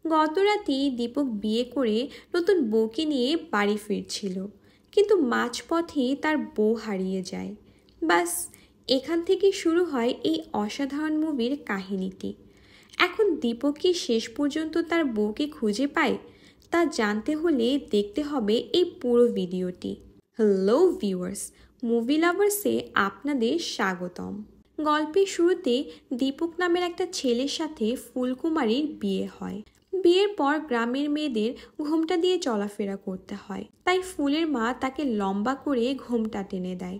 গত রাতেই দীপক বিয়ে করে নতুন বউকে নিয়ে বাড়ি ফিরছিল, কিন্তু মাঝপথেই তার বউ হারিয়ে যায়। বাস এখান থেকে শুরু হয় এই অসাধারণ মুভির কাহিনীটি। এখন দীপক কি শেষ পর্যন্ত তার বউকে খুঁজে পায়, তা জানতে হলে দেখতে হবে এই পুরো ভিডিওটি। হ্যালো ভিউয়ার্স, মুভি লাভার্সে আপনাদের স্বাগতম। গল্পের শুরুতে দীপক নামের একটা ছেলের সাথে ফুলকুমারীর বিয়ে হয়। বিয়ের পর গ্রামের মেয়েদের ঘোমটা দিয়ে চলাফেরা করতে হয়, তাই ফুলের মা তাকে লম্বা করে ঘোমটা টেনে দেয়।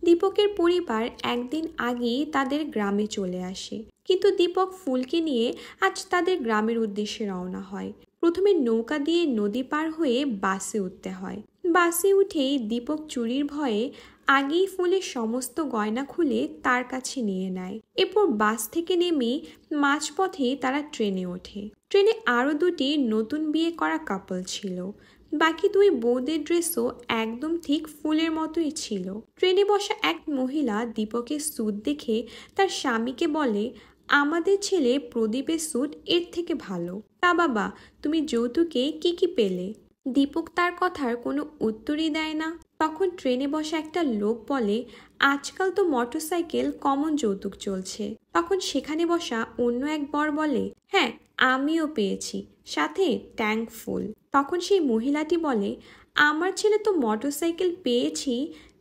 দীপকের পরিবার একদিন আগেই তাদের গ্রামে চলে আসে, কিন্তু দীপক ফুলকে নিয়ে আজ তাদের গ্রামের উদ্দেশ্যে রওনা হয়। প্রথমে নৌকা দিয়ে নদী পার হয়ে বাসে উঠতে হয়। বাসে উঠেই দীপক চুরির ভয়ে আগেই ফুলের সমস্ত গয়না খুলে তার কাছে নিয়ে নেয়। এরপর বাস থেকে নেমে মাঝপথে তারা ট্রেনে ওঠে। ট্রেনে আরও দুটি নতুন বিয়ে করা কাপল ছিল। বাকি দুই বউদের ড্রেসও একদম ঠিক ফুলের মতোই ছিল। ট্রেনে বসা এক মহিলা দীপকের স্যুট দেখে তার স্বামীকে বলে, আমাদের ছেলে প্রদীপের স্যুট এর থেকে ভালো। তা বাবা, তুমি যৌতুকে কি কি পেলে? দীপক তার কথার কোনো উত্তরই দেয় না। তখন ট্রেনে বসা একটা লোক বলে, আজকাল তো মোটরসাইকেল কমন যৌতুক চলছে। তখন সেখানে বসা অন্য এক বর বলে, হ্যাঁ আমিও পেয়েছি, সাথে ট্যাঙ্ক ফুল। তখন সেই মহিলাটি বলে, আমার ছেলে তো মোটরসাইকেল পেয়েছি,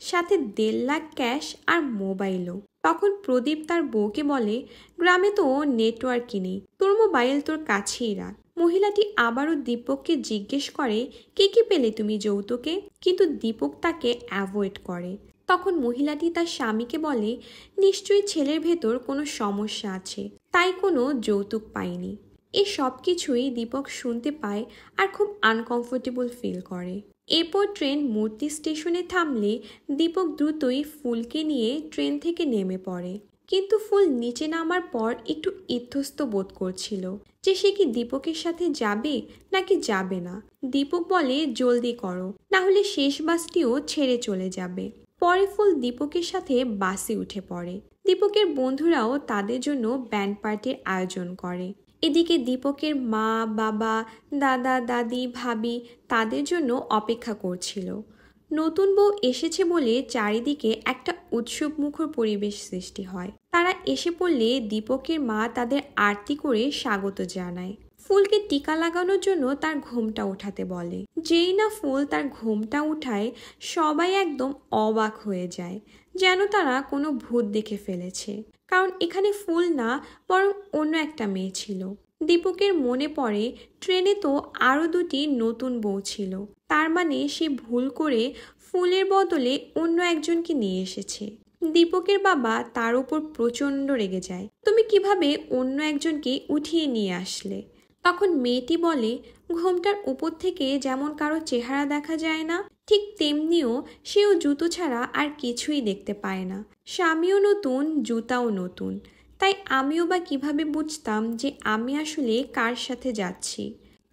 সাথে 1.5 লাখ ক্যাশ আর মোবাইলও। তখন প্রদীপ তার বউকে বলে, গ্রামে তো নেটওয়ার্কই নেই, তোর মোবাইল তোর কাছেই রাখ। মহিলাটি আবারও দীপককে জিজ্ঞেস করে, কে কি পেলে তুমি যৌতুকে? কিন্তু দীপক তাকে অ্যাভয়েড করে। তখন মহিলাটি তার স্বামীকে বলে, নিশ্চয়ই ছেলের ভেতর কোনো সমস্যা আছে, তাই কোনো যৌতুক পায়নি। এই সব কিছুই দীপক শুনতে পায় আর খুব আনকমফোর্টেবল ফিল করে। এরপর ট্রেন মূর্তি স্টেশনে থামলে দীপক দ্রুতই ফুলকে নিয়ে ট্রেন থেকে নেমে পড়ে। কিন্তু ফুল নিচে নামার পর একটু ইতস্তত বোধ করছিল যে সে কি দীপকের সাথে যাবে নাকি যাবে না। দীপক বলে, জলদি করো, না হলে শেষ বাসটিও ছেড়ে চলে যাবে। পরে ফুল দীপকের সাথে বাসে উঠে পড়ে। দীপকের বন্ধুরাও তাদের জন্য ব্যান্ড পার্টির আয়োজন করে। এদিকে দীপকের মা, বাবা, দাদা, দাদি, ভাবি তাদের জন্য অপেক্ষা করছিল। নতুন বউ এসেছে বলে চারিদিকে একটা উৎসবমুখর পরিবেশ সৃষ্টি হয়। তারা এসে পড়লে দীপকের মা তাদের আরতি করে স্বাগত জানায়। ফুলকে টিকা লাগানোর জন্য তার ঘোমটা ওঠাতে বলে। যেই না ফুল তার ঘোমটা উঠায়, সবাই একদম অবাক হয়ে যায়, যেন তারা কোনো ভূত দেখে ফেলেছে। কারণ এখানে ফুল না, বরং অন্য একটা মেয়ে ছিল। দীপকের মনে পড়ে ট্রেনে তো আরও দুটি নতুন বউ ছিল, তার মানে সে ভুল করে ফুলের বদলে অন্য একজনকে নিয়ে এসেছে। দীপকের বাবা তার উপর প্রচণ্ড রেগে যায়, তুমি কিভাবে অন্য একজনকে উঠিয়ে নিয়ে আসলে? তখন মেয়েটি বলে, ঘোমটার উপর থেকে যেমন কারো চেহারা দেখা যায় না, ঠিক তেমনিও সেও জুতো ছাড়া আর কিছুই দেখতে পায় না। স্বামীও নতুন, জুতাও নতুন, তাই আমিও বা কিভাবে বুঝতাম যে আমি আসলে কার সাথে যাচ্ছি?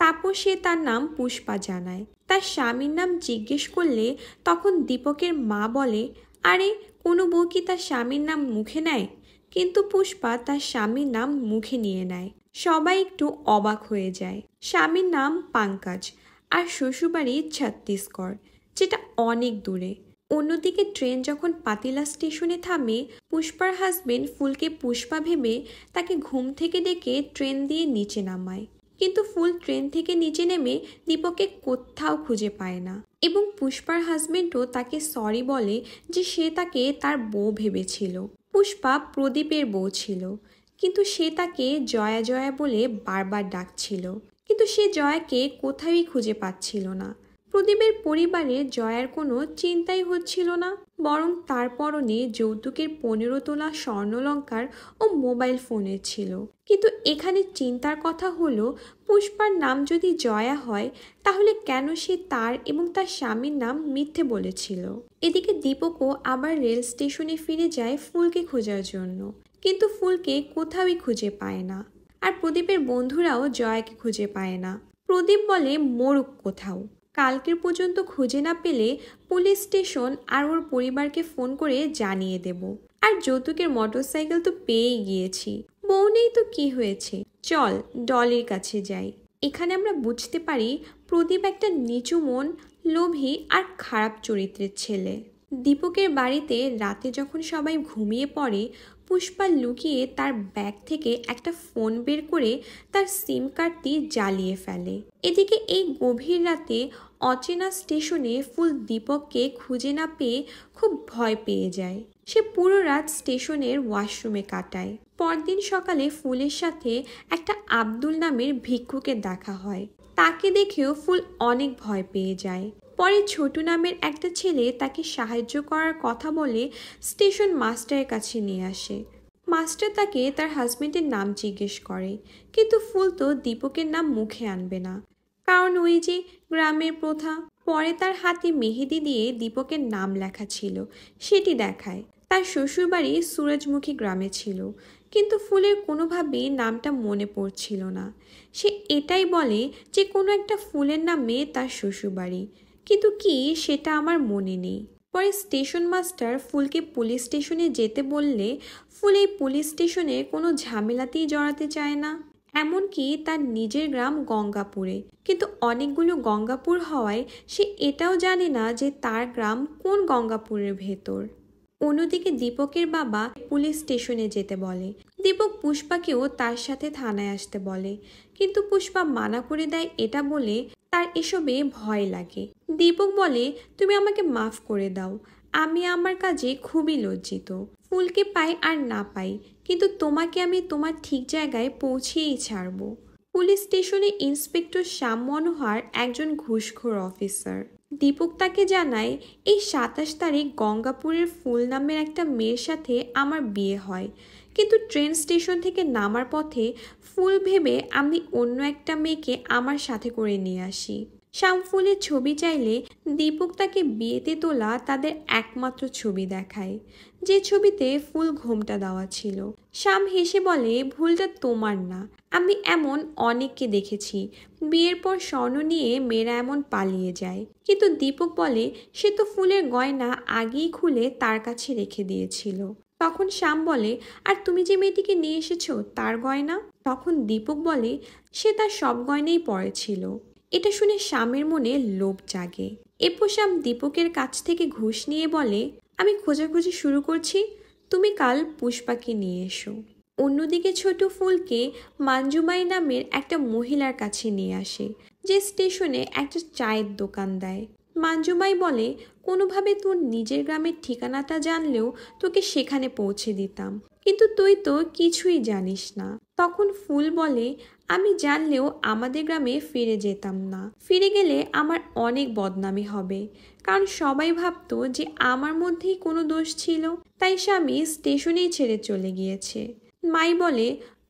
তারপর সে তার নাম পুষ্পা জানায়। তার স্বামীর নাম জিজ্ঞেস করলে তখন দীপকের মা বলে, আরে কোনো বউ কি তার স্বামীর নাম মুখে নেয়? কিন্তু পুষ্পা তার স্বামীর নাম মুখে নিয়ে নেয়। সবাই একটু অবাক হয়ে যায়। স্বামীর নাম পাঙ্কাজ আর শ্বশুরবাড়ি ছত্তিশগড়, যেটা অনেক দূরে। অন্যদিকে ট্রেন যখন পাতিলা স্টেশনে থামে, পুষ্পার হাজবেন্ড ফুলকে পুষ্পা ভেবে তাকে ঘুম থেকে ডেকে ট্রেন দিয়ে নিচে নামায়। কিন্তু ফুল ট্রেন থেকে নিচে নেমে দীপককে কোথাও খুঁজে পায় না, এবং পুষ্পার হাজবেন্ডও তাকে সরি বলে যে সে তাকে তার বউ ভেবেছিল। পুষ্পা প্রদীপের বউ ছিল, কিন্তু সে তাকে জয়া জয়া বলে বারবার ডাকছিল, কিন্তু সে জয়াকে কোথাওই খুঁজে পাচ্ছিল না। প্রদীপের পরিবারে জয়ার কোনো চিন্তাই হচ্ছিল না, বরং তার পরনে যৌতুকের 15 তোলা স্বর্ণলঙ্কার ও মোবাইল ফোনের ছিল। কিন্তু এখানে চিন্তার কথা হলো, পুষ্পার নাম যদি জয়া হয়, তাহলে কেন সে তার এবং তার স্বামীর নাম মিথ্যে বলেছিল? এদিকে দীপকও আবার রেল স্টেশনে ফিরে যায় ফুলকে খোঁজার জন্য, কিন্তু ফুলকে কোথাওই খুঁজে পায় না। আর প্রদীপের বন্ধুরাও জয়াকে খুঁজে পায় না। প্রদীপ বলে, মরুক কোথাও, কালকের পর্যন্ত খুঁজে না পেলে পুলিশ স্টেশন আর ওর পরিবারকে ফোন করে জানিয়ে দেব। আর যৌতুকের মোটরসাইকেল তো পেয়ে গিয়েছি, বউ নেই তো কি হয়েছে, চল ডলির কাছে যাই। এখানে আমরা বুঝতে পারি প্রদীপ একটা নিচু মন, লোভী আর খারাপ চরিত্রের ছেলে। দীপকের বাড়িতে রাতে যখন সবাই ঘুমিয়ে পড়ে, পুষ্পা লুকিয়ে তার ব্যাগ থেকে একটা ফোন বের করে তার সিম কার্ডটি জ্বালিয়ে ফেলে। এদিকে এই গভীর রাতে অচেনা স্টেশনে ফুল দীপককে খুঁজে না পেয়ে খুব ভয় পেয়ে যায়। সে পুরো রাত স্টেশনের ওয়াশরুমে কাটায়। পরদিন সকালে ফুলের সাথে একটা আব্দুল নামের ভিক্ষুকের দেখা হয়। তাকে দেখেও ফুল অনেক ভয় পেয়ে যায়। পরে ছোটু নামের একটা ছেলে তাকে সাহায্য করার কথা বলে স্টেশন মাস্টারের কাছে নিয়ে আসে। মাস্টার তাকে তার হাজবেন্ডের নাম জিজ্ঞেস করে, কিন্তু ফুল তো দীপকের নাম মুখে আনবে না, কারণ ওই যে গ্রামের প্রথা। পরে তার হাতে মেহেদি দিয়ে দীপকের নাম লেখা ছিল সেটি দেখায়। তার শ্বশুরবাড়ি সুরজমুখী গ্রামে ছিল, কিন্তু ফুলের কোনোভাবেই নামটা মনে পড়ছিল না। সে এটাই বলে যে কোনো একটা ফুলের নামে তার শ্বশুরবাড়ি, কিন্তু কি সেটা আমার মনে নেই। পরে স্টেশন মাস্টার ফুলকে পুলিশ স্টেশনে যেতে বললে ফুল এই পুলিশ স্টেশনে কোনো ঝামেলাতেই জড়াতে চায় না। এমনকি তার নিজের গ্রাম গঙ্গাপুরে, কিন্তু অনেকগুলো গঙ্গাপুর হওয়ায় সে এটাও জানে না যে তার গ্রাম কোন গঙ্গাপুরের ভেতর। অন্যদিকে দীপকের বাবা পুলিশ স্টেশনে যেতে বলে। দীপক পুষ্পাকেও তার সাথে থানায় আসতে বলে, কিন্তু পুষ্পা মানা করে দেয় এটা বলে তার এসবে ভয় লাগে। দীপক বলে, তুমি আমাকে মাফ করে দাও, আমি আমার কাজে খুবই লজ্জিত। ফুলকে পাই আর না পাই, কিন্তু তোমাকে আমি তোমার ঠিক জায়গায় পৌঁছেই ছাড়ব। পুলিশ স্টেশনে ইন্সপেক্টর শ্যাম মনোহর একজন ঘুষখোর অফিসার। দীপক তাকে জানায়, এই 27 তারিখ গঙ্গাপুরের ফুল নামের একটা মেয়ের সাথে আমার বিয়ে হয়, কিন্তু ট্রেন স্টেশন থেকে নামার পথে ফুল ভেবে আমি অন্য একটা মেয়েকে আমার সাথে করে নিয়ে আসি। শ্যাম ফুলের ছবি চাইলে দীপক তাকে বিয়েতে তোলা তাদের একমাত্র ছবি দেখায়, যে ছবিতে ফুল ঘোমটা দেওয়া ছিল। শ্যাম হেসে বলে, ভুলটা তোমার না, আমি এমন অনেককে দেখেছি বিয়ের পর স্বর্ণ নিয়ে মেয়েরা এমন পালিয়ে যায়। কিন্তু দীপক বলে, সে তো ফুলের গয়না আগেই খুলে তার কাছে রেখে দিয়েছিল। তখন শ্যাম বলে, আর তুমি যে মেয়েটিকে নিয়ে এসেছো তার গয়না? তখন দীপক বলে, সে তার সব গয়নাই পরেছিল। এটা শুনে শ্যামের মনে লোভ জাগে। এরপর শ্যাম দীপকের কাছ থেকে ঘুষ নিয়ে বলে, আমি খোঁজাখুঁজি শুরু করছি, তুমি কাল পুষ্পাকে নিয়ে এসো। অন্যদিকে ছোট ফুলকে মাঞ্জুমাই নামের একটা মহিলার কাছে নিয়ে আসে, যে স্টেশনে একটা চায়ের দোকান দেয়। মাঞ্জুমাই বলে, কোনোভাবে তোর নিজের গ্রামের ঠিকানাটা জানলেও তোকে সেখানে পৌঁছে দিতাম, কিন্তু তুই তো কিছুই জানিস না। তখন ফুল বলে, আমি জানলেও আমাদের গ্রামে ফিরে যেতাম না, ফিরে গেলে আমার অনেক বদনামি হবে, কারণ সবাই ভাবতো যে আমার মধ্যেই কোনো দোষ ছিল, তাই স্বামী স্টেশনেই ছেড়ে চলে গিয়েছে। মাই বলে,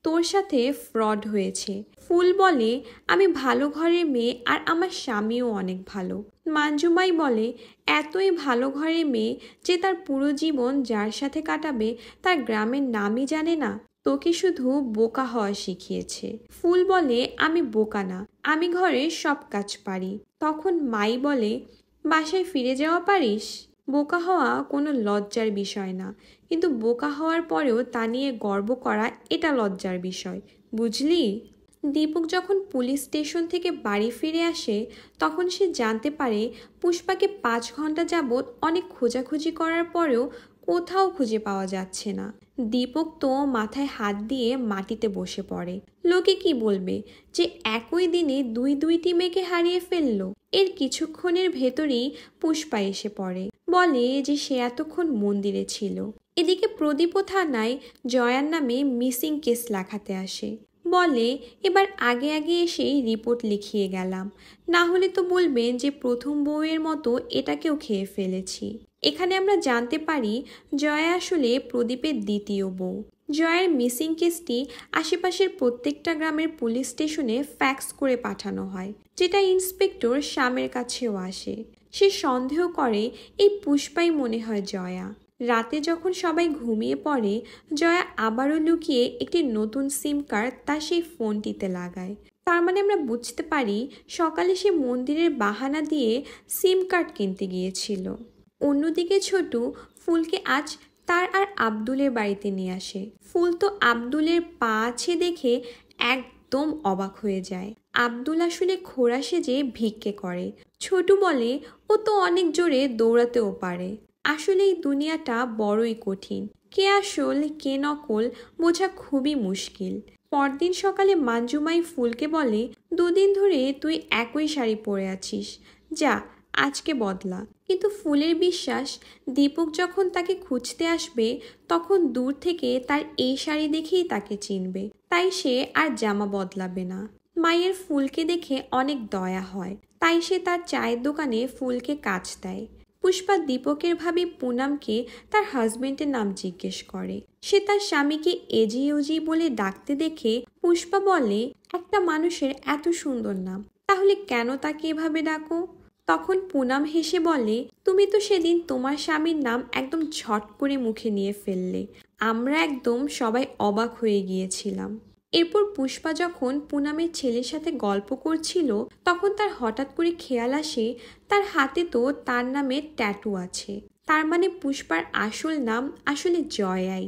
তোর সাথে ফ্রড হয়েছে। ফুল বলে, আমি ভালো ঘরের মেয়ে আর আমার স্বামীও অনেক ভালো। মাঞ্জুমাই বলে, এতই ভালো ঘরের মেয়ে যে তার পুরো জীবন যার সাথে কাটাবে তার গ্রামের নামই জানে না, তোকে শুধু বোকা হওয়া শিখিয়েছে। ফুল বলে, আমি বোকা না, আমি ঘরের সব কাজ পারি। তখন মাই বলে, বাসায় ফিরে যাওয়া পারিস? বোকা হওয়া কোনো লজ্জার বিষয় না, কিন্তু বোকা হওয়ার পরেও তা নিয়ে গর্ব করা এটা লজ্জার বিষয়, বুঝলি? দীপক যখন পুলিশ স্টেশন থেকে বাড়ি ফিরে আসে তখন সে জানতে পারে পুষ্পাকে 5 ঘন্টা যাবৎ অনেক খোঁজাখুঁজি করার পরেও কোথাও খুঁজে পাওয়া যাচ্ছে না। দীপক তো মাথায় হাত দিয়ে মাটিতে বসে পড়ে। লোকে কি বলবে যে একই দিনে দুইটি মেয়েকে হারিয়ে ফেললো। এর কিছুক্ষণের ভেতরেই পুষ্পা এসে পড়ে, বলে যে সে এতক্ষণ মন্দিরে ছিল। এদিকে প্রদীপ থানায় জয়ার নামে মিসিং কেস লেখাতে আসে, বলে এবার আগে আগে এসেই রিপোর্ট লিখিয়ে গেলাম, না হলে তো বলবেন যে প্রথম বউয়ের মতো এটাকেও খেয়ে ফেলেছি। এখানে আমরা জানতে পারি জয়া আসলে প্রদীপের দ্বিতীয় বউ। জয়ের মিসিং কেসটি আশেপাশের প্রত্যেকটা গ্রামের পুলিশ স্টেশনে ফ্যাক্স করে পাঠানো হয়, যেটা ইন্সপেক্টর শ্যামের কাছেও আসে। সে সন্দেহ করে এই পুষ্পাই মনে হয় জয়া। রাতে যখন সবাই ঘুমিয়ে পড়ে জয়া আবারও লুকিয়ে একটি নতুন সিম কার্ড তার সেই ফোনটিতে লাগায়। তার মানে আমরা বুঝতে পারি সকালে সে মন্দিরের বাহানা দিয়ে সিম কার্ড কিনতে গিয়েছিল। অন্যদিকে ছোটু ফুলকে আজ তার আর আব্দুলের বাড়িতে নিয়ে আসে। ফুল তো আব্দুলের পা আছে দেখে একদম অবাক হয়ে যায়। আব্দুল আসলে খোড়া সেজে ভিক্ষে করে। ছোটু বলে ও তো অনেক জোরে দৌড়াতেও পারে। আসলে এই দুনিয়াটা বড়ই কঠিন, কে আসল কে নকল বোঝা খুবই মুশকিল। পরদিন সকালে মাঞ্জুমাই ফুলকে বলে, দুদিন ধরে তুই একই শাড়ি পরে আছিস, যা আজকে বদলা। কিন্তু ফুলের বিশ্বাস, দীপক যখন তাকে খুঁজতে আসবে তখন দূর থেকে তার এই শাড়ি দেখেই তাকে চিনবে, তাই সে আর জামা বদলাবে না। মায়ের ফুলকে দেখে অনেক দয়া হয়, তাই সে তার চায়ের দোকানে ফুলকে কাজ দেয়। পুষ্পা দীপকের ভাবি পুনামকে তার হাজবেন্ডের নাম জিজ্ঞেস করে। সে তার স্বামীকে এজি ওজি বলে ডাকতে দেখে পুষ্পা বলে, একটা মানুষের এত সুন্দর নাম, তাহলে কেন তাকে এভাবে ডাকো? তখন পুনাম হেসে বলে, তুমি তো সেদিন তোমার স্বামীর নাম একদম ঝট করে মুখে নিয়ে ফেললে, আমরা একদম সবাই অবাক হয়ে গিয়েছিলাম। এরপর পুষ্পা যখন পুনামের ছেলের সাথে গল্প করছিল তখন তার হঠাৎ করে খেয়াল আসে তার হাতে তো তার নামের ট্যাটু আছে, তার মানে পুষ্পার আসল নাম আসলে জয়াই।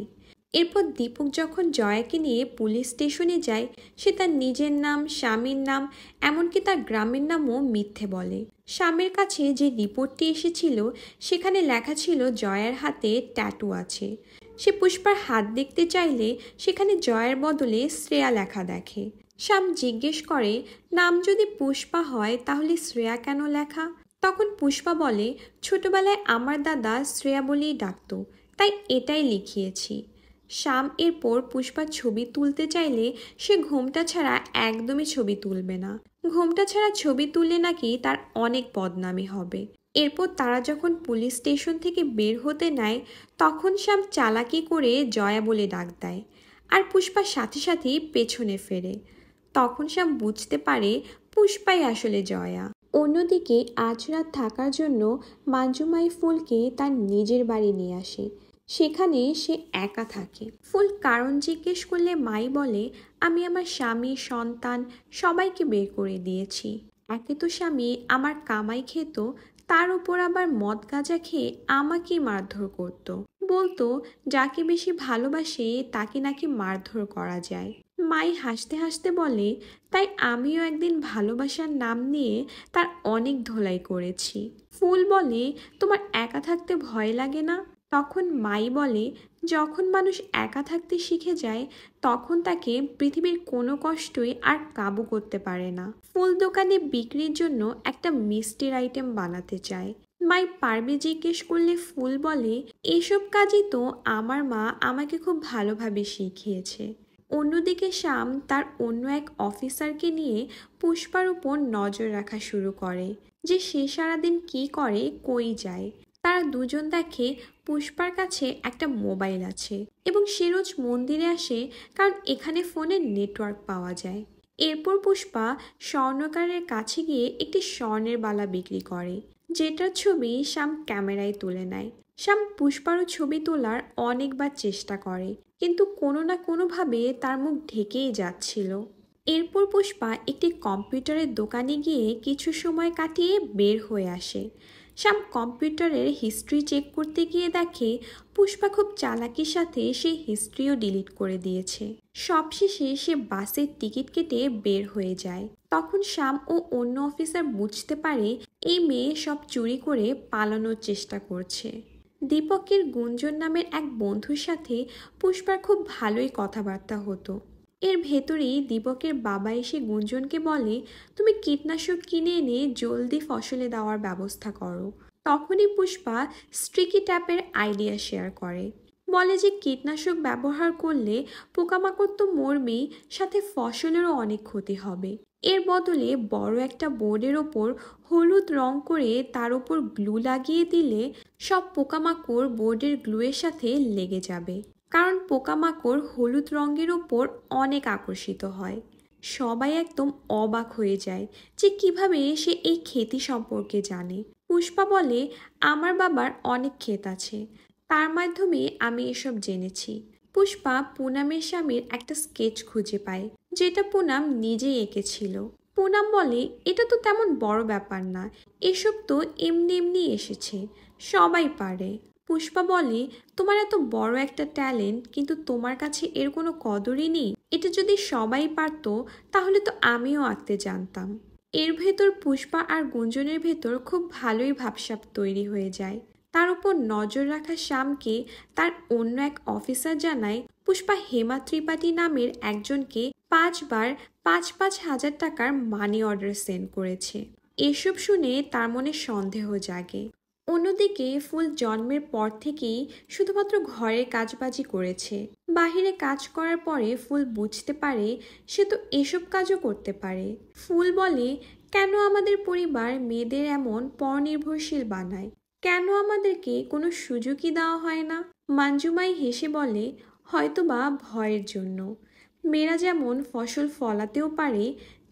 এরপর দীপক যখন জয়াকে নিয়ে পুলিশ স্টেশনে যায়, সে তার নিজের নাম, স্বামীর নাম, এমনকি তার গ্রামের নামও মিথ্যে বলে। স্বামীর কাছে যে রিপোর্টটি এসেছিল সেখানে লেখা ছিল জয়ার হাতে ট্যাটু আছে। সে পুষ্পার হাত দেখতে চাইলে সেখানে জয়ের বদলে শ্রেয়া লেখা দেখে। শ্যাম জিজ্ঞেস করে, নাম যদি পুষ্পা হয় তাহলে শ্রেয়া কেন লেখা? তখন পুষ্পা বলে, ছোটবেলায় আমার দাদা শ্রেয়া বলেই ডাকতো, তাই এটাই লিখিয়েছি। শ্যাম এরপর পুষ্পার ছবি তুলতে চাইলে সে ঘোমটা ছাড়া একদমই ছবি তুলবে না, ঘোমটা ছাড়া ছবি তুললে নাকি তার অনেক বদনামি হবে। এরপর তারা যখন পুলিশ স্টেশন থেকে বের হতে নেয় তখন শ্যাম চালাকি করে জয়া বলে ডাক দেয়, আর পুষ্পার সাথে সাথেই পেছনে ফেরে। তখন শ্যাম বুঝতে পারে পুষ্পাই আসলে জয়া। অন্যদিকে আজ রাত থাকার জন্য মাঞ্জুমাই ফুলকে তার নিজের বাড়ি নিয়ে আসে। সেখানে সে একা থাকে। ফুল কারণ জিজ্ঞেস করলে মাই বলে, আমি আমার স্বামী, সন্তান সবাইকে বের করে দিয়েছি। একে তো স্বামী আমার কামাই খেত, তার উপর আবার মদ গাঁজা খেয়ে আমাকেই মারধর করত, বলতো যাকে বেশি ভালোবাসে তাকে নাকি মারধর করা যায়। মাই হাসতে হাসতে বলে, তাই আমিও একদিন ভালোবাসার নাম নিয়ে তার অনেক ধোলাই করেছি। ফুল বলে, তোমার একা থাকতে ভয় লাগে না? তখন মাই বলে, যখন মানুষ একা থাকতে শিখে যায় তখন তাকে পৃথিবীর কোনো কষ্টই আর কাবু করতে পারে না। ফুল দোকানে বিক্রির জন্য একটা মিষ্টির আইটেম বানাতে চায়। মাই পারবে জিজ্ঞেস করলে ফুল বলে, এসব কাজই তো আমার মা আমাকে খুব ভালোভাবে শিখিয়েছে। অন্যদিকে শ্যাম তার অন্য এক অফিসারকে নিয়ে পুষ্পার উপর নজর রাখা শুরু করে, যে সে সারাদিন কি করে, কই যায়। তারা দুজন দেখে পুষ্পার কাছে একটা মোবাইল আছে এবং সে রোজ মন্দিরে আসে কারণ এখানে ফোনের নেটওয়ার্ক পাওয়া যায়। এরপর পুষ্পা স্বর্ণকারের কাছে গিয়ে একটি স্বর্ণের বালা বিক্রি করে, যেটার ছবি শ্যাম ক্যামেরায় তুলে নেয়। শ্যাম পুষ্পারও ছবি তোলার অনেকবার চেষ্টা করে, কিন্তু কোনো না কোনোভাবে তার মুখ ঢেকেই যাচ্ছিল। এরপর পুষ্পা একটি কম্পিউটারের দোকানে গিয়ে কিছু সময় কাটিয়ে বের হয়ে আসে। শ্যাম কম্পিউটারের হিস্ট্রি চেক করতে গিয়ে দেখে পুষ্পা খুব চালাকির সাথে সেই হিস্ট্রিও ডিলিট করে দিয়েছে। সবশেষে সে বাসের টিকিট কেটে বের হয়ে যায়। তখন শ্যাম ও অন্য অফিসার বুঝতে পারে এই মেয়ে সব চুরি করে পালানোর চেষ্টা করছে। দীপকের গুঞ্জন নামের এক বন্ধুর সাথে পুষ্পার খুব ভালোই কথাবার্তা হতো। এর ভেতরেই দীপকের বাবা এসে গুঞ্জনকে বলে, তুমি কীটনাশক কিনে এনে জলদি ফসলে দেওয়ার ব্যবস্থা করো। তখনই পুষ্পা স্ট্রিকি ট্যাপের আইডিয়া শেয়ার করে, বলে যে কীটনাশক ব্যবহার করলে পোকামাকড় তো মরবেই, সাথে ফসলেরও অনেক ক্ষতি হবে। এর বদলে বড় একটা বোর্ডের ওপর হলুদ রং করে তার ওপর গ্লু লাগিয়ে দিলে সব পোকামাকড় বোর্ডের গ্লুয়ের সাথে লেগে যাবে, কারণ পোকামাকড় হলুদ রঙের ওপর অনেক আকর্ষিত হয়। সবাই একদম অবাক হয়ে যায় যে কিভাবে সে এই ক্ষেতি সম্পর্কে জানে। পুষ্পা বলে, আমার বাবার অনেক ক্ষেত আছে, তার মাধ্যমে আমি এসব জেনেছি। পুষ্পা পুনামের স্বামীর একটা স্কেচ খুঁজে পায়, যেটা পুনাম নিজেই এঁকেছিল। পুনাম বলে, এটা তো তেমন বড় ব্যাপার না, এসব তো এমনি এমনি এসেছে, সবাই পারে। পুষ্পা বলে, তোমার এত বড় একটা ট্যালেন্ট কিন্তু তোমার কাছে এর কোনো কদরই নেই। এটা যদি সবাই পারতো তাহলে তো আমিও আঁকতে জানতাম। এর ভেতর পুষ্পা আর গুঞ্জনের ভেতর খুব ভালোই ভাবসাব তৈরি হয়ে যায়। তার উপর নজর রাখা শ্যামকে তার অন্য এক অফিসার জানায় পুষ্পা হেমা ত্রিপাঠী নামের একজনকে 5 বার 5,500 টাকার মানি অর্ডার সেন্ড করেছে। এসব শুনে তার মনে সন্দেহ জাগে। অন্যদিকে ফুল জন্মের পর থেকেই শুধুমাত্র ঘরের কাজবাজি করেছে। বাহিরে কাজ করার পরে ফুল বুঝতে পারে সে তো এসব কাজও করতে পারে। ফুল বলে, কেন আমাদের পরিবার মেয়েদের এমন পরনির্ভরশীল বানায়? কেন আমাদেরকে কোনো সুযোগই দেওয়া হয় না? মাঞ্জুমাই হেসে বলে, হয়তোবা ভয়ের জন্য। মেয়েরা যেমন ফসল ফলাতেও পারে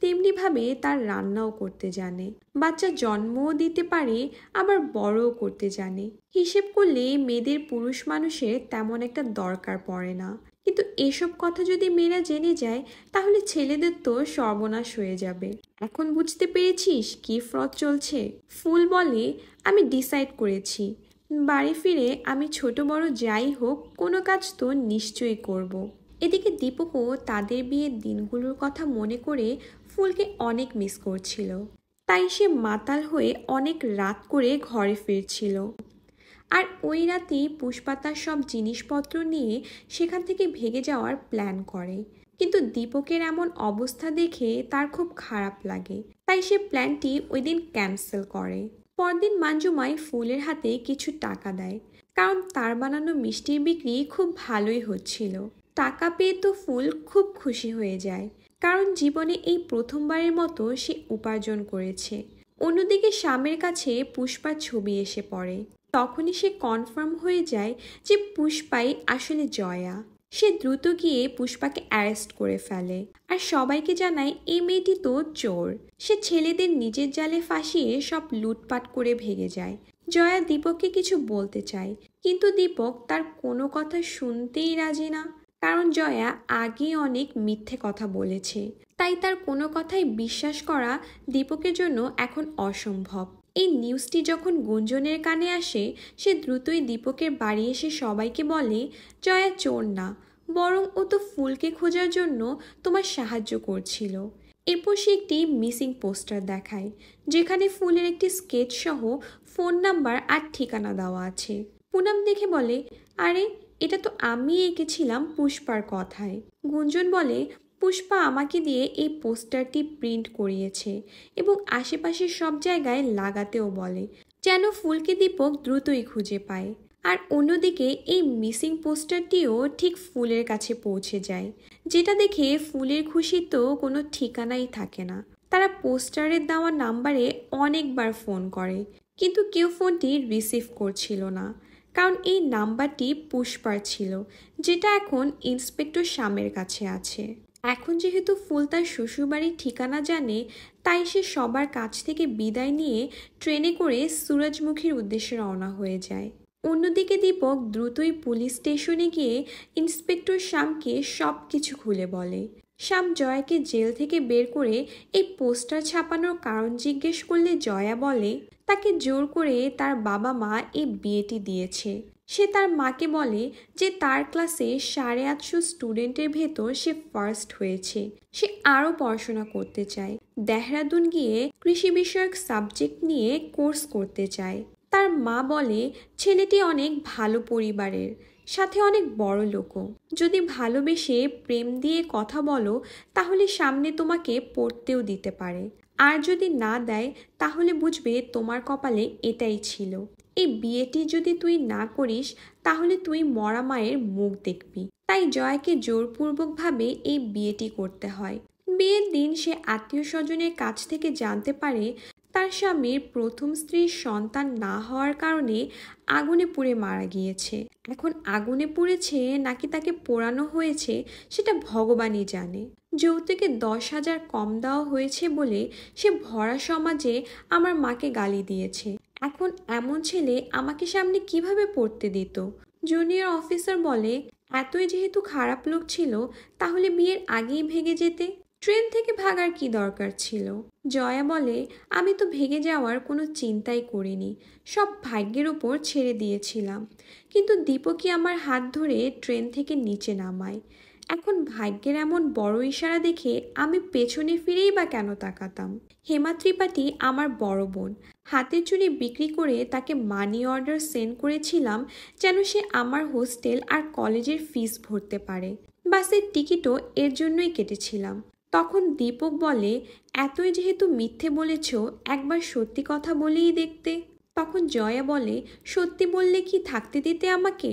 তেমনিভাবে তার রান্নাও করতে জানে, বাচ্চা জন্মও দিতে পারে, আবার বড়ও করতে জানে। হিসেব করলে মেয়েদের পুরুষ মানুষের তেমন একটা দরকার পড়ে না। কিন্তু এসব কথা যদি মেয়েরা জেনে যায় তাহলে ছেলেদের তো সর্বনাশ হয়ে যাবে। এখন বুঝতে পেরেছিস কি ফ্রড চলছে? ফুল বলে, আমি ডিসাইড করেছি, বাড়ি ফিরে আমি ছোট বড় যাই হোক কোনো কাজ তো নিশ্চয়ই করব। এদিকে দীপকও তাদের বিয়ের দিনগুলোর কথা মনে করে ফুলকে অনেক মিস করছিল। তাই সে মাতাল হয়ে অনেক রাত করে ঘরে ফিরছিল। আর ওই রাতেই পুষ্পা তার সব জিনিসপত্র নিয়ে সেখান থেকে ভেগে যাওয়ার প্ল্যান করে। কিন্তু দীপকের এমন অবস্থা দেখে তার খুব খারাপ লাগে, তাই সে প্ল্যানটি ওই দিন ক্যান্সেল করে। পরদিন মাঞ্জুমাই ফুলের হাতে কিছু টাকা দেয়, কারণ তার বানানো মিষ্টির বিক্রি খুব ভালোই হচ্ছিল। টাকা পেয়ে তো ফুল খুব খুশি হয়ে যায়, কারণ জীবনে এই প্রথমবারের মতো সে উপার্জন করেছে। অন্যদিকে শ্যামের কাছে পুষ্পার ছবি এসে পড়ে। তখনই সে কনফার্ম হয়ে যায় যে পুষ্পাই আসলে জয়া। সে দ্রুত গিয়ে পুষ্পাকে অ্যারেস্ট করে ফেলে আর সবাইকে জানায় এই মেয়েটি তো চোর। সে ছেলেদের নিজের জালে ফাঁসিয়ে সব লুটপাট করে ভেগে যায়। জয়া দীপককে কিছু বলতে চায়, কিন্তু দীপক তার কোনো কথা শুনতেই রাজি না, কারণ জয়া আগে অনেক মিথ্যে কথা বলেছে। তাই তার কোনো কথাই বিশ্বাস করা দীপকের জন্য এখন অসম্ভব। এই নিউজটি যখন গুঞ্জনের কানে আসে সে দ্রুতই দীপকের বাড়ি এসে সবাইকে বলে, জয়া চোর না, বরং ও তো ফুলকে খোঁজার জন্য তোমার সাহায্য করছিল। এরপর সে একটি মিসিং পোস্টার দেখায়, যেখানে ফুলের একটি স্কেচ সহ ফোন নাম্বার আর ঠিকানা দেওয়া আছে। পুনম দেখে বলে, আরে এটা তো আমি এঁকেছিলাম পুষ্পার কথায়। গুঞ্জন বলে, পুষ্পা আমাকে দিয়ে এই পোস্টারটি প্রিন্ট করিয়েছে এবং আশেপাশের সব জায়গায় লাগাতেও বলে, যেন ফুলকে দীপক দ্রুতই খুঁজে পায়। আর অন্যদিকে এই মিসিং পোস্টারটিও ঠিক ফুলের কাছে পৌঁছে যায়, যেটা দেখে ফুলের খুশি তো কোনো ঠিকানাই থাকে না। তারা পোস্টারের দেওয়া নাম্বারে অনেকবার ফোন করে, কিন্তু কেউ ফোনটি রিসিভ করছিল না, কারণ এই নাম্বারটি পুষ্পার ছিল, যেটা এখন ইন্সপেক্টর শ্যামের কাছে আছে। এখন যেহেতু ফুল তার শ্বশুরবাড়ির ঠিকানা জানে, তাই সে সবার কাছ থেকে বিদায় নিয়ে ট্রেনে করে সুরজমুখীর উদ্দেশ্যে রওনা হয়ে যায়। অন্যদিকে দীপক দ্রুতই পুলিশ স্টেশনে গিয়ে ইন্সপেক্টর শ্যামকে সব কিছু খুলে বলে। শ্যাম জয়াকে জেল থেকে বের করে এই পোস্টার ছাপানোর কারণ জিজ্ঞেস করলে জয়া বলে, তাকে জোর করে তার বাবা মা এই বিয়েটি দিয়েছে। সে তার মাকে বলে যে তার ক্লাসে 850 স্টুডেন্টের ভেতর সে ফার্স্ট হয়েছে। সে আরও পড়াশোনা করতে চায়, দেহরাদুন গিয়ে কৃষি বিষয়ক সাবজেক্ট নিয়ে কোর্স করতে চায়। তার মা বলে ছেলেটি অনেক ভালো পরিবারের, সাথে অনেক বড় লোকও। যদি ভালোবেসে প্রেম দিয়ে কথা বলো তাহলে সামনে তোমাকে পড়তেও দিতে পারে, আর যদি না দেয় তাহলে বুঝবে তোমার কপালে এটাই ছিল। এই বিয়েটি যদি তুই না করিস তাহলে তুই মরা মায়ের মুখ দেখবি। তাই জয়াকে জোরপূর্বকভাবে এই বিয়েটি করতে হয়। বিয়ের দিন সে আত্মীয় স্বজনের কাছ থেকে জানতে পারে তার স্বামীর প্রথম স্ত্রীর সন্তান না হওয়ার কারণে আগুনে পুড়ে মারা গিয়েছে। এখন আগুনে পুড়েছে নাকি তাকে পোড়ানো হয়েছে সেটা ভগবানই জানে। যৌতুকে 10,000 কম দেওয়া হয়েছে বলে সে ভরা সমাজে আমার মাকে গালি দিয়েছে। এখন এমন ছেলে আমাকে সামনে কিভাবে পড়তে দিত? জুনিয়র অফিসার বলে, এতই যেহেতু খারাপ লোক ছিল তাহলে বিয়ের আগেই ভেগে যেতে। ট্রেন থেকে ভাগার কি দরকার ছিল? জয়া বলে, আমি তো ভেগে যাওয়ার কোনো চিন্তাই করিনি, সব ভাগ্যের উপর ছেড়ে দিয়েছিলাম। কিন্তু দীপকই আমার হাত ধরে ট্রেন থেকে নিচে নামায়। এখন ভাগ্যের এমন বড় ইশারা দেখে আমি পেছনে ফিরেই বা কেন তাকাতাম? হেমা ত্রিপাঠী আমার বড় বোন। হাতের চুড়ি বিক্রি করে তাকে মানি অর্ডার সেন্ড করেছিলাম যেন সে আমার হোস্টেল আর কলেজের ফিস ভরতে পারে। বাসের টিকিটও এর জন্যই কেটেছিলাম। তখন দীপক বলে, এতই যেহেতু মিথ্যে বলেছ, একবার সত্যি কথা বলেই দেখতে। তখন জয়া বলে, সত্যি বললে কি থাকতে দিতে আমাকে?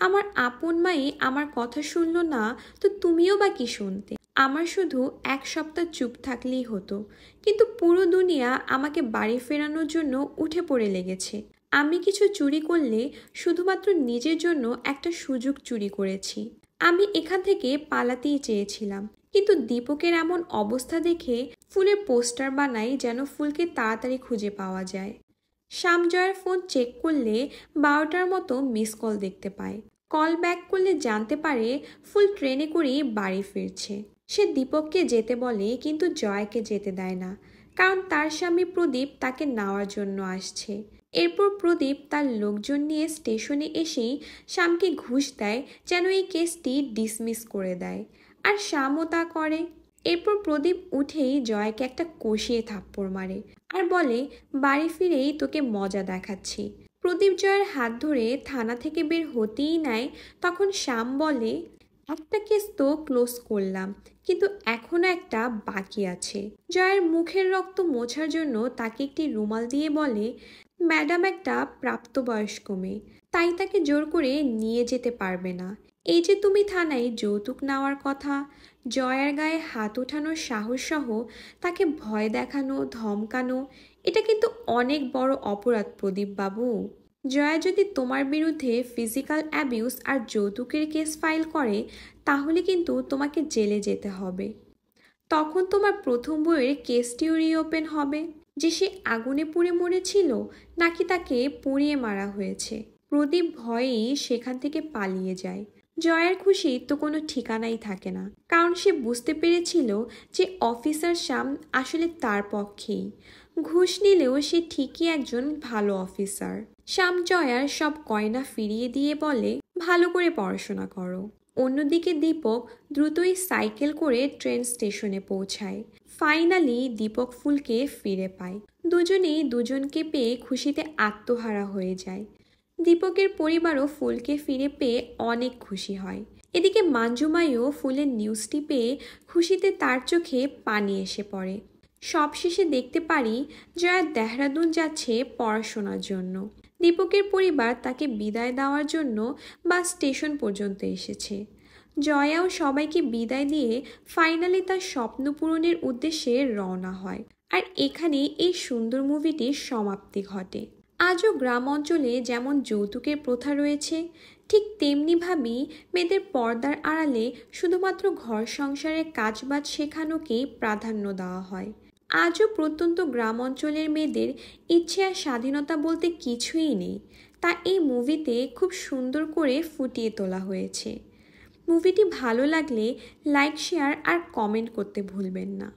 আমার আপন মাই আমার কথা শুনল না, তো তুমিও বা কি শুনতে? আমার শুধু 1 সপ্তাহ চুপ থাকলেই হতো, কিন্তু পুরো দুনিয়া আমাকে বাড়ি ফেরানোর জন্য উঠে পড়ে লেগেছে। আমি কিছু চুরি করলে শুধুমাত্র নিজের জন্য একটা সুযোগ চুরি করেছি। আমি এখান থেকে পালাতেই চেয়েছিলাম, কিন্তু দীপকের এমন অবস্থা দেখে ফুলের পোস্টার বানাই যেন ফুলকে তাড়াতাড়ি খুঁজে পাওয়া যায়। শ্যাম জয়ের ফোন চেক করলে 12টার মতো মিস কল দেখতে পায়। কল ব্যাক করলে জানতে পারে ফুল ট্রেনে করেই বাড়ি ফিরছে। সে দীপককে যেতে বলে, কিন্তু জয়াকে যেতে দেয় না, কারণ তার স্বামী প্রদীপ তাকে নেওয়ার জন্য আসছে। এরপর প্রদীপ তার লোকজন নিয়ে স্টেশনে এসেই শ্যামকে ঘুষ দেয় যেন এই কেসটি ডিসমিস করে দেয়, আর শ্যামও তা করে। এরপর প্রদীপ উঠেই জয়াকে একটা কষিয়ে থাপ্পড় মারে আর বলে, বাড়ি ফিরেই তোকে মজা দেখাচ্ছি। প্রদীপ জয়ের হাত ধরে থানা থেকে বের হতেই নেয়, তখন শ্যাম বলে, একটা কেস তো ক্লোজ করলাম, কিন্তু এখনো একটা বাকি আছে। জয়ের মুখের রক্ত মোছার জন্য তাকে একটি রুমাল দিয়ে বলে, ম্যাডাম একটা প্রাপ্তবয়স্ক মেয়ে, তাই তাকে জোর করে নিয়ে যেতে পারবে না। এই যে তুমি থানায় যৌতুক নেওয়ার কথা, জয়ার গায়ে হাত ওঠানোর সাহস সহ তাকে ভয় দেখানো, ধমকানো, এটা কিন্তু অনেক বড় অপরাধ প্রদীপ বাবু। জয়া যদি তোমার বিরুদ্ধে ফিজিক্যাল অ্যাবিউজ আর যৌতুকের কেস ফাইল করে, তাহলে কিন্তু তোমাকে জেলে যেতে হবে। তখন তোমার প্রথম বইয়ের কেসটিও রিওপেন হবে, যে সে আগুনে পুড়ে মরেছিল নাকি তাকে পুড়িয়ে মারা হয়েছে। প্রদীপ ভয়েই সেখান থেকে পালিয়ে যায়। জয়ার খুশি তো কোনো ঠিকানাই থাকে না, কারণ সে বুঝতে পেরেছিল যে অফিসার শ্যাম আসলে তার পক্ষেই। ঘুষ নিলেও সে ঠিকই একজন ভালো অফিসার। শ্যাম জয়ার সব গয়না ফিরিয়ে দিয়ে বলে, ভালো করে পড়াশোনা করো। অন্যদিকে দীপক দ্রুতই সাইকেল করে ট্রেন স্টেশনে পৌঁছায়। ফাইনালি দীপক ফুলকে ফিরে পায়। দুজনেই দুজনকে পেয়ে খুশিতে আত্মহারা হয়ে যায়। দীপকের পরিবারও ফুলকে ফিরে পেয়ে অনেক খুশি হয়। এদিকে মাঞ্জুমাইও ফুলের নিউজটি পেয়ে খুশিতে তার চোখে পানি এসে পড়ে। সবশেষে দেখতে পারি জয়া দেহরাদুন যাচ্ছে পড়াশোনার জন্য। দীপকের পরিবার তাকে বিদায় দেওয়ার জন্য বাস স্টেশন পর্যন্ত এসেছে। জয়াও সবাইকে বিদায় দিয়ে ফাইনালি তার স্বপ্ন পূরণের উদ্দেশ্যে রওনা হয়। আর এখানে এই সুন্দর মুভিটির সমাপ্তি ঘটে। আজও গ্রাম অঞ্চলে যেমন যৌতুকের প্রথা রয়েছে, ঠিক তেমনিভাবেই মেয়েদের পর্দার আড়ালে শুধুমাত্র ঘর সংসারের কাজবাজ শেখানোকেই প্রাধান্য দেওয়া হয়। আজও প্রত্যন্ত গ্রাম অঞ্চলের মেয়েদের ইচ্ছে আর স্বাধীনতা বলতে কিছুই নেই, তা এই মুভিতে খুব সুন্দর করে ফুটিয়ে তোলা হয়েছে। মুভিটি ভালো লাগলে লাইক, শেয়ার আর কমেন্ট করতে ভুলবেন না।